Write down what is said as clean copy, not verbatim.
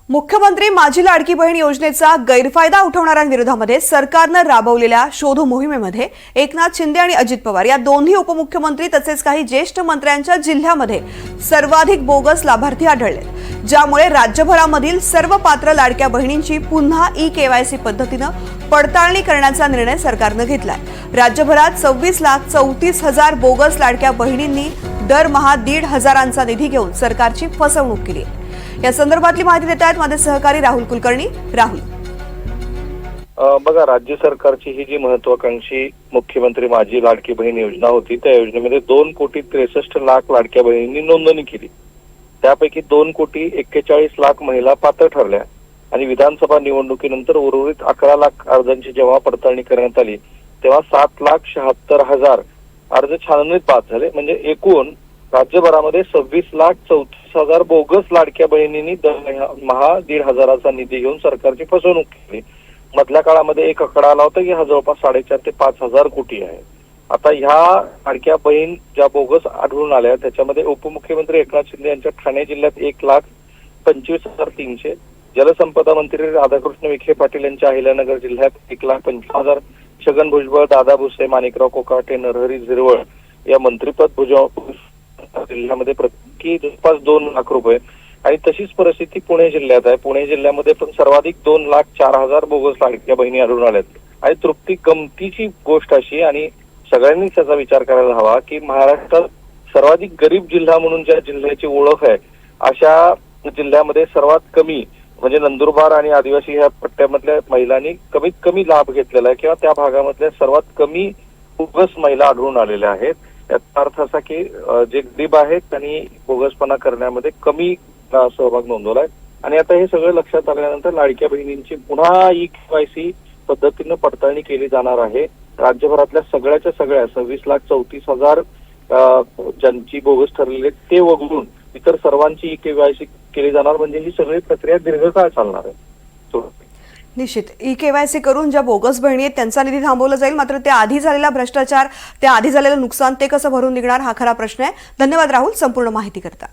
मुख्यमंत्री माझी लाडकी बहीण योजनेचा गैरफायदा उठवणाऱ्यांविरोधामध्ये सरकारनं राबवलेल्या शोध मोहिमेमध्ये एकनाथ शिंदे आणि अजित पवार या दोन्ही उपमुख्यमंत्री तसेच काही ज्येष्ठ मंत्र्यांच्या जिल्ह्यामध्ये सर्वाधिक बोगस लाभार्थी आढळले, ज्यामुळे राज्यभरामधील सर्व पात्र लाडक्या बहिणींची पुन्हा ई-केवायसी पद्धतीनं पडताळणी करण्याचा निर्णय सरकारनं घेतलाय। राज्यभरात 26,34,000 बोगस लाडक्या बहिणींनी दरमहा 1,500चा निधी घेऊन सरकारची फसवणूक केली। या संदर्भातली माहिती देत आहेत माझे सहकारी राहुल कुलकर्णी। राहुल, बघा, राज्य सरकारची ही जी महत्वाकांक्षी मुख्यमंत्री माझी लाडकी बहीण योजना होती, त्या योजनेमध्ये 2,63,00,000 लाडक्या बहिणींनी नोंदणी केली। त्यापैकी 2,41,00,000 महिला पात्र ठरल्या आणि विधानसभा निवडणुकीनंतर उर्वरित 11,00,000 अर्जांची जेव्हा पडताळणी करण्यात आली तेव्हा 7,76,000 अर्ज छाननीत बाद झाले। म्हणजे एकूण राज्यभरामध्ये 26,34,000 बोगस लाडक्या बहिणींनी दरमहा 1,500चा निधी घेऊन सरकारची फसवणूक केली। मधल्या काळामध्ये एक आकडा आला होता की हा जवळपास 4,500 ते 5,000 कोटी आहे। आता ह्या लाडक्या बहीण ज्या बोगस आढळून आल्या त्याच्यामध्ये उपमुख्यमंत्री एकनाथ शिंदे यांच्या ठाणे जिल्ह्यात 1,25,300, जलसंपदा मंत्री राधाकृष्ण विखे पाटील यांच्या अहिल्यानगर जिल्ह्यात 1,25,000, छगन भुजबळ, दादा भुसे, माणिकराव कोकाटे, नरहरी झिरवळ या मंत्रिपद भुजबळ जिल्ह्यामध्ये प्रत्येकी जवळपास 2,00,000 रुपये। आणि तशीच परिस्थिती पुणे जिल्ह्यात आहे। पुणे जिल्ह्यामध्ये पण सर्वाधिक 2,04,000 बोगस लाडक्या बहिणी आढळून आल्यात। आणि तृप्ती गमतीची गोष्ट अशी, आणि सगळ्यांनीच त्याचा विचार करायला हवा, की महाराष्ट्रात सर्वाधिक गरीब जिल्हा म्हणून ज्या जिल्ह्याची ओळख आहे अशा जिल्ह्यामध्ये सर्वात कमी म्हणजे नंदुरबार आणि आदिवासी ह्या पट्ट्यामधल्या महिलांनी कमीत कमी लाभ घेतलेला आहे, किंवा त्या भागामधल्या सर्वात कमी बोगस महिला आढळून आलेल्या आहेत। याचा अर्थ असा की जे गरीब आहेत त्यांनी बोगसपणा करण्यामध्ये कमी सहभाग नोंदवलाय। आणि आता हे सगळं लक्षात आल्यानंतर लाडक्या बहिणींची पुन्हा ई-केवायसी पद्धतीनं पडताळणी केली जाणार आहे। राज्यभरातल्या सगळ्या 26,34,000 ज्यांची बोगस ठरलेली ते वगळून इतर सर्वांची ई-केवायसी केली जाणार। म्हणजे ही सगळी प्रक्रिया दीर्घकाळ चालणार आहे। निश्चित ई-केवायसी करून ज्या बोगस बहिणी आहेत त्यांचा निधी थांबवला जाईल, मात्र त्या आधी झालेला भ्रष्टाचार, त्या आधी झालेलं नुकसान ते कसं भरून निघणार हा खरा प्रश्न आहे। धन्यवाद राहुल संपूर्ण माहिती करता।